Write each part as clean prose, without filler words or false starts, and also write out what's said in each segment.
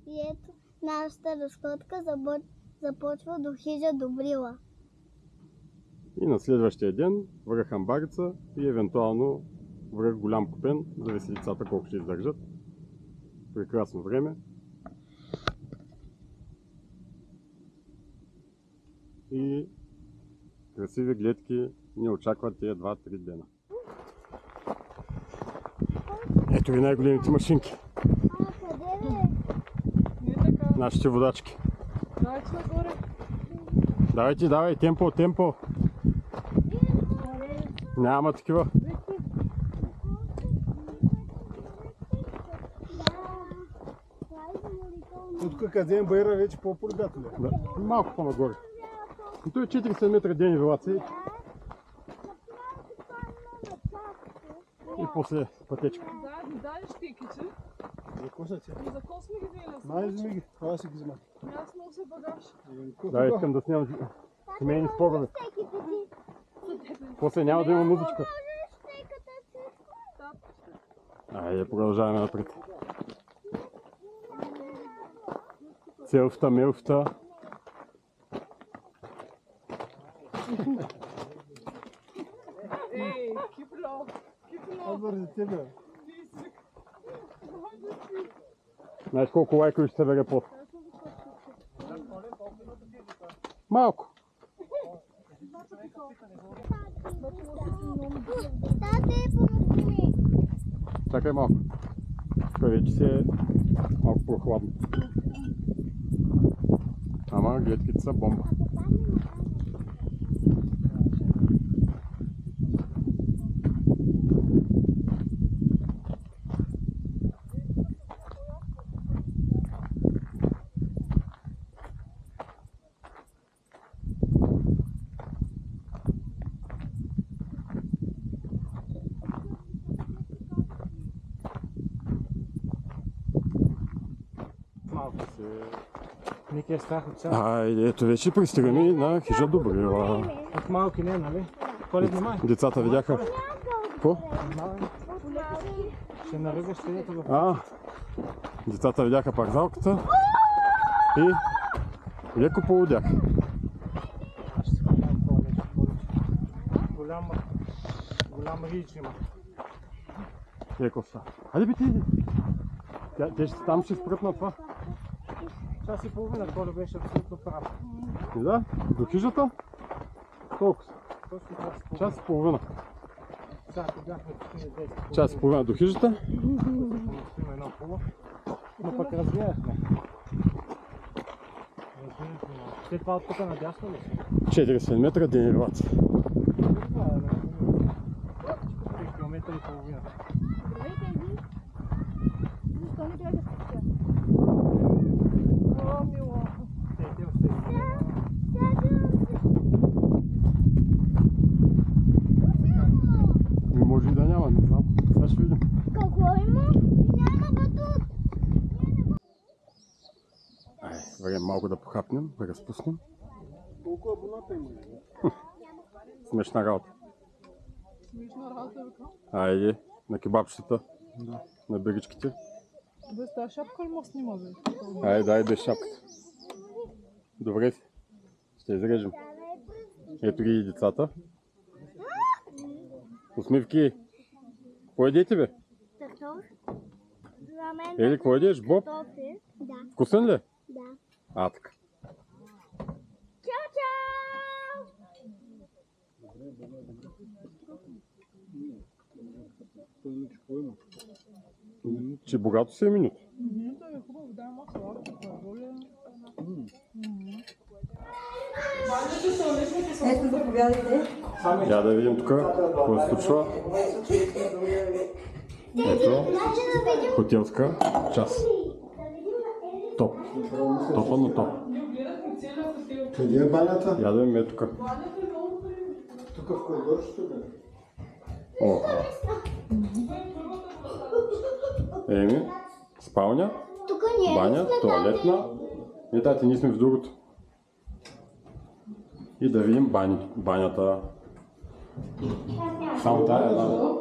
И ето нашата разходка започва до хижа Добрила. И на следващия ден връх Амбарица и евентуално връх Голям Купен, зависи децата колко ще издържат. Прекрасно време. И красиви гледки ни очакват тия 2-3 дена. Ето и най-големите машинки. Нашите водачки. Давайте нагоре. Давайте, давай, темпо, темпо. Няма такива. Тук къде Байра вече по-подготвили. Да, малко по-нагоре. И той е 40 метра ден елевации. И после пътечка. Да, щеките. За косите. И за кос ми ги взели. Най-вземи ги, това си ги взема. Аз нося багаж. Да, искам да снимам семейни спорове. После няма да има музичка. Айде, продължаваме напред. Целфта, мелфта. Ей, кипло. Аз заради тебе. Знаеш колко лайкови ще се бере под? Малко. Чакай малко. Тук вече си е малко прохладно. Ама гледките са бомба. Нека е страх от цяло. Айде, ето вече пристигаме на хижа Добрила. От малки не, нали? Коли внимай. Децата видяха. Какво? Ще наръгаш където в... Децата видяха парзалката и леко полудях. Аз ще си малко повече. Голям рич има. Леко са. Хайде бе ти иди. Те там ще спрат на това. Час и половина, Коля беше абсолютно прав. И да, до хижата. Колко са? Точно час и половина. Час и половина. Сега бяхме тук на 10. Час и половина до хижата. Има едно поло. Но пък развияхме. След това от тук надясно ли си? 40 метра ден елевация. Това е 3 км и половина. Защо не трябва да спустя? О, мило. Те още Може и да няма, не знам. Сега ще видим. Какво има? Няма батут. Време малко да похапнем, да разпуснем. колко абоната има? Смешна работа. Смешна работа, бе. Айде, на кебабщата, на биричките. Без тази шапка ли ма снима, бе? Айде, без шапката. Добре си. Ще изрежем. Ето ги и децата. Усмивки. Какво едете, бе? Картоф. За мен Ели, какво едеш? Боб? картофи. Да. Вкусен ли? Да. Така. Чао, чао! Че богато си е менюто. Да, е хубаво, дай масла, роля. Ето, заповядайте. Я да видим тук какво се случва. Ето, хотелска част. Топ. Топа на топ. Къде е банята? Я да видим е тук. Тук в коридор ще бъде. О. Еми, спалня, Тук не е. баня, туалетна. И тати, ние сме в другото. И да видим банята. Само тая една.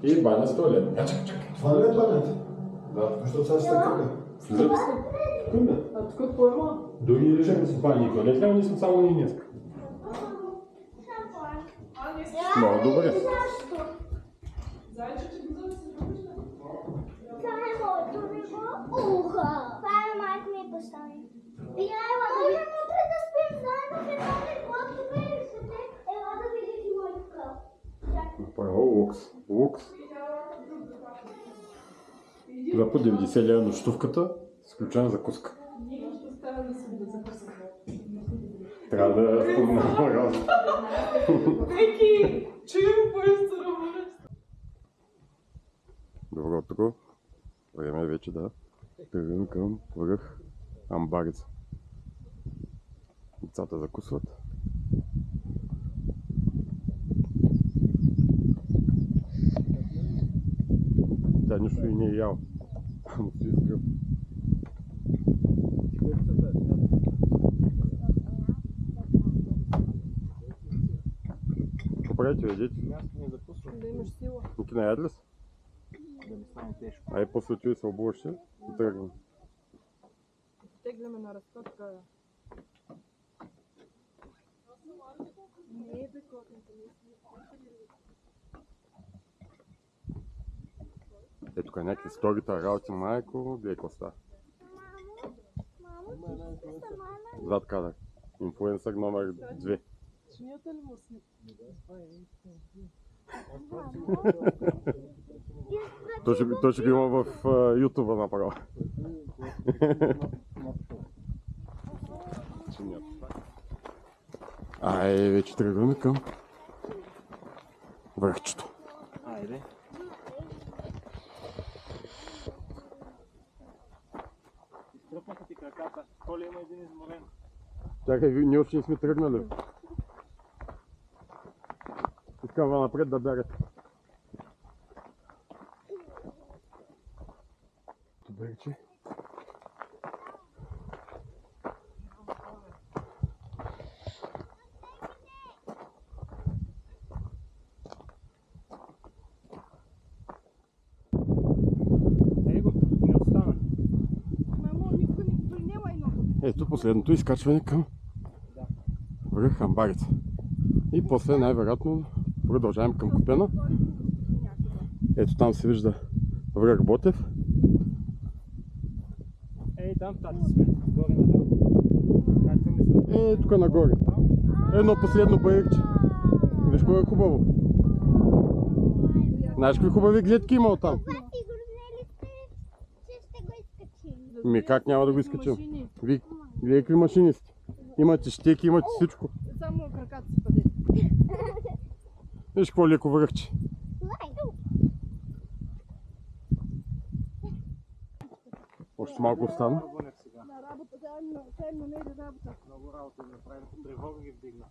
И баня с туалет. Това ли е банята? Да. Защото сега ще така. А тук какво има? Други решения са това никога. Не трябва, ние сме само ние днес. Много добре. Зайче, че го се любиш, не? Това е моето ниво. Уха! Това е майка ми постави. Можем утре да спим заедно в едно ниво, тук е рисите. Ела да видиш моето кръв. Направо лукс. Лукс. За по 90 лева нощувката, с включена закуска. Ще става да се да закъсва. Трябва да спомням работа. Веки! Чуем поезда работа. Добро утро. Време е вече да тръгнем към връх Амбарица. Децата закусват. Тя нищо и не е ял. Ама си изгръб. Какво правите, ведете? Да имаш сила. Ники наяд ли си? Да ми стане тежко. Ай, после отиде се обуваш се и тръгвам. Тегляме на разкатка. Не е бекотната, Е, тук е някакви сторите работи, майко, гледай какво става. Мамо, ти ще мама. Зад кадър. Инфлуенсър номер 2. Чинията ли му си? Той ще го има в YouTube направо. Ай, вече тръгваме към върхчето. Айде. Изтръпнаха ти краката. Коли има един изморен. Чакай, ние още не сме тръгнали. Искам напред да бягате. Добре, че. Его, не остана. Мамо, никой няма едно. Ето последното изкачване към връх Амбарица. И после най-вероятно продължаваме към Купена. Ето там се вижда връх Ботев. Ей, там тати сме. Горе надолу. Както мисля. Е, тук нагоре. Едно последно байерче. Виж кое е хубаво. Знаеш какви хубави гледки има оттам? Сигурни ли сте, че ще го изкачим? Ми как няма да го изкачим? Машини. Ви, гледай какви машини сте. Имате щеки, имате всичко. Само краката си паде. Виж какво леко връхче. Още малко остана. Гонех сега. На работа, заедно не е работа. Много работа ми направи. Тревога ги вдигна.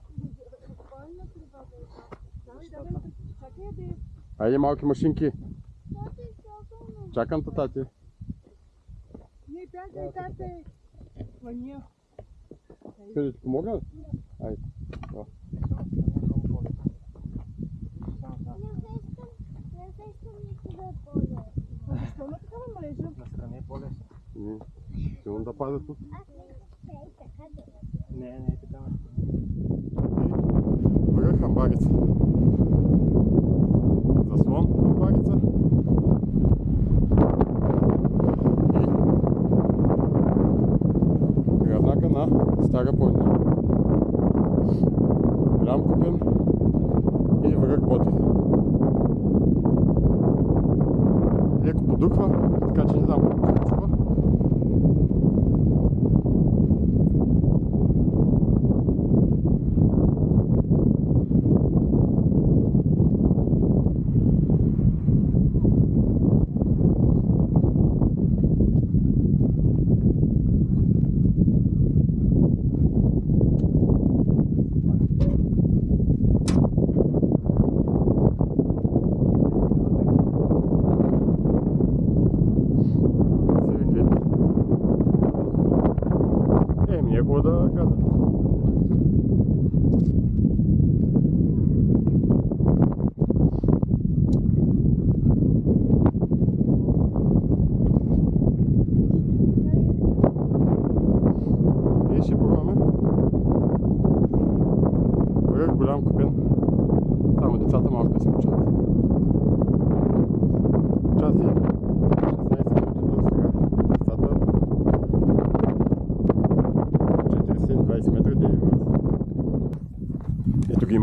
Спокойна тревога. Чакай да Айде малки машинки. Чакам тати. не бягай, тате. Ваня. Искаш да ти помогна? Айде. Да. Защо на такава мрежа? Настрани е по-лесно. Силно да пада тук. Не е така. Връх Амбарица. Заслон Амбарица. И гръбнака на Стара планина. Голям Купен и връх Ботев. Леко подухва, така че не знам какво ще чува.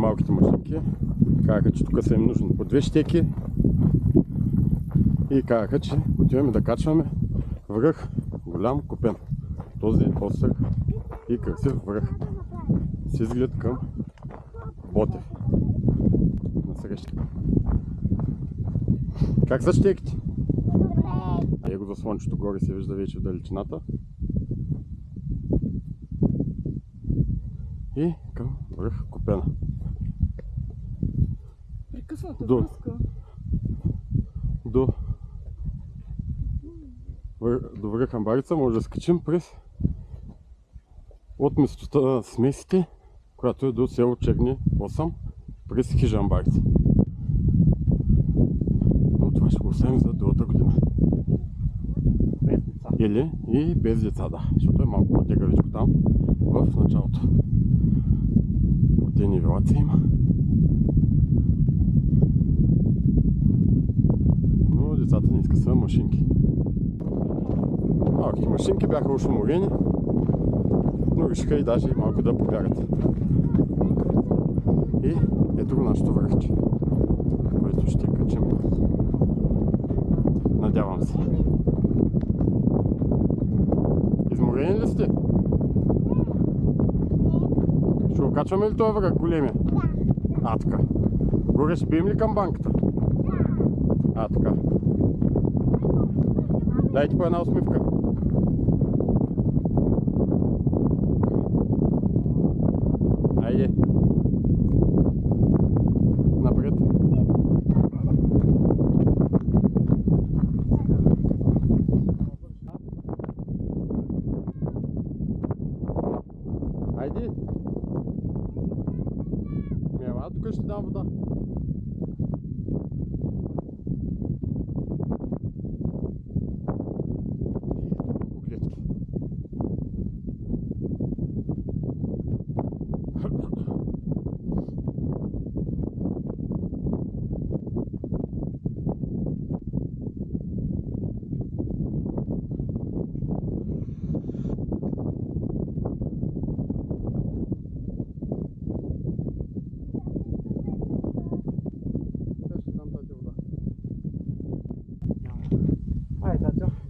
малките машинки. Казаха, че тук са им нужни по 2 щеки. И казаха, че отиваме да качваме връх Голям Купен. Този остър и красив връх с изглед към Ботев. Насреща. Как са щеките? Его за слънчето горе се вижда вече в далечината. И към връх Купена. Прекъсната До връзка. До връх Амбарица може да скачим от местота Смесите, която е до село Черни 8, през хижа Амбарица. Но това ще го оставим за другата година. Без деца. Или и без деца, да, защото е малко по-тегавичко там в началото. Платени нивелация има. Но децата не искат са машинки. Малките машинки бяха уж уморени, но решиха и даже малко да побягат. И ето го нашето връхче, което ще качим. Надявам се. Изморени ли сте? Ще го качваме ли този връх, големия? А, така. Горе ще бием ли към банката? А, така. Дайте по една усмивка. Айде. Напред. Айде. Ела, тук ще дам вода.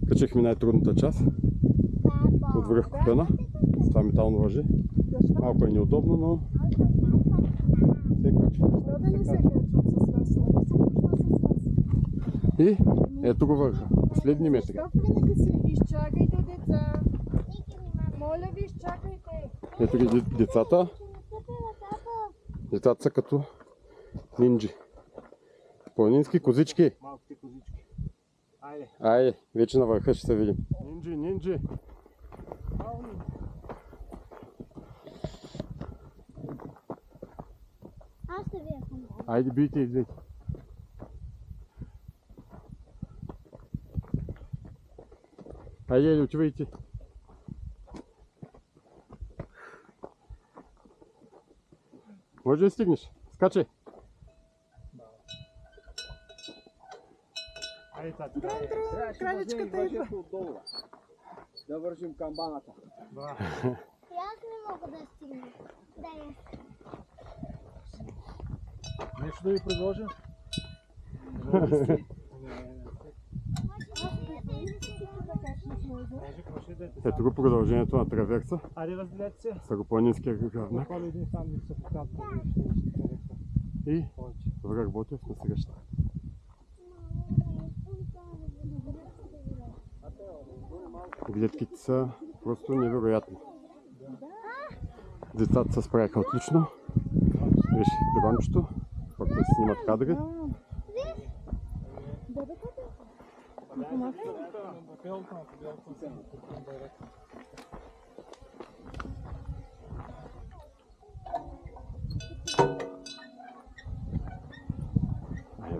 Качихме най-трудната част от връх Купена с това метално въже. Малко е неудобно, но се качва. Да не се качвам с вас. И ето го върха. Последни метри. Винаги си изчакайте, деца. Моля ви, изчакайте. Ето ги децата. Децата са като нинджи. Планински козички. Малките козички. Айде. Айде, вече на върха ще се видим. Нинджи. Аз ще вия към вас. Айде, бийте и двете. Айде, отивайте. Може ли да стигнеш? Скачай. Айде, тати. Краличката идва. Да вършим камбаната. Да. И аз не мога да стигна. Да. Нещо да ви предложа? Ето го продължението на траверса. Айде, разделете се. Саропланинския гръбнак Коли един сам не се показва. и връх Ботев на среща. Гледките са просто невероятни. Децата се справиха отлично. Виж дрончето, който се снимат кадри.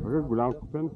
Връх Голям Купен.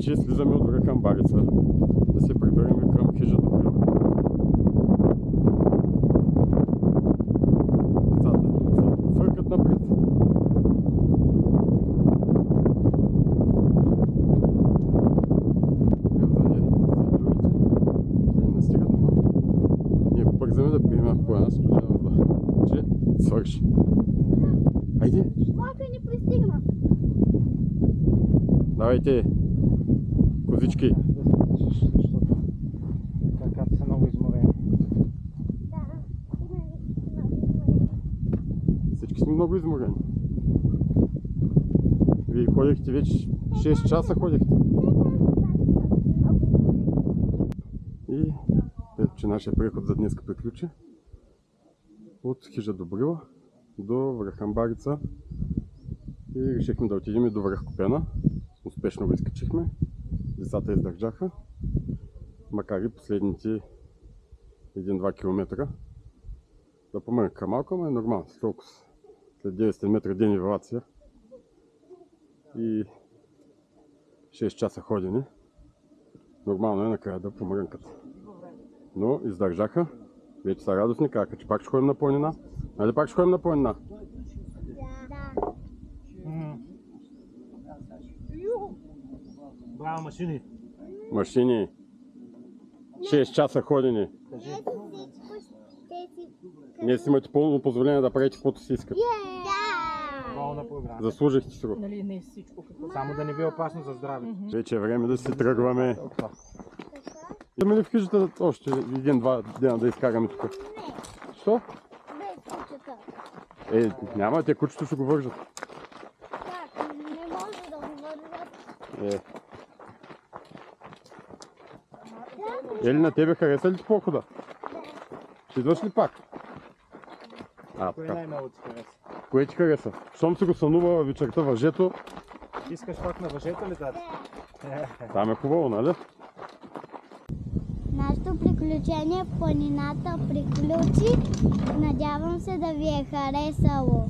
вече слизаме от връх Амбарица. Да се приберем към хижа Добрил. Децата се фъркат напред. Ние бързаме да пием по една студена вода, че свърши. Айде! Влака ни пристигна. Давайте, козички! Защото краката са много изморени. Да, има. Всички сме много изморени. Вие ходихте вече 6 часа ходихте. И ето, че нашия преход за днес приключи. От хижа Добрила до връх Амбарица. И решихме да отидем до връх Купена. Успешно го изкачихме. Децата издържаха. Макар и последните 1-2 км да помърка малко, но е нормално. Толкова след 900 метра денивелация и 6 часа ходене. Нормално е накрая да помрънкат. Но издържаха. Вече са радостни, казаха, че пак ще ходим на планина. Нали пак ще ходим на планина? Да. Браво, машини! Машини. 6 часа ходене. Днес имате пълно позволение да правите каквото си искате. Пълна програма. Заслужихте си го. Нали, не всичко какво. Само да не ви е опасно за здравето. Вече е време да си тръгваме. Идаме ли в хижата още 1-2 дена да изкараме тук? Що? Без кучета. Няма, те кучето ще го вържат. Как? Не може да го вържат. Ели, на тебе хареса ли ти похода? Ще идваш ли пак? Кое Така. най-много ти хареса? Кое ти хареса? Щом си го сънувала вечерта въжето, Искаш пак на въжето ли, тати? там е хубаво, нали? Нашето приключение в планината приключи. Надявам се да ви е харесало.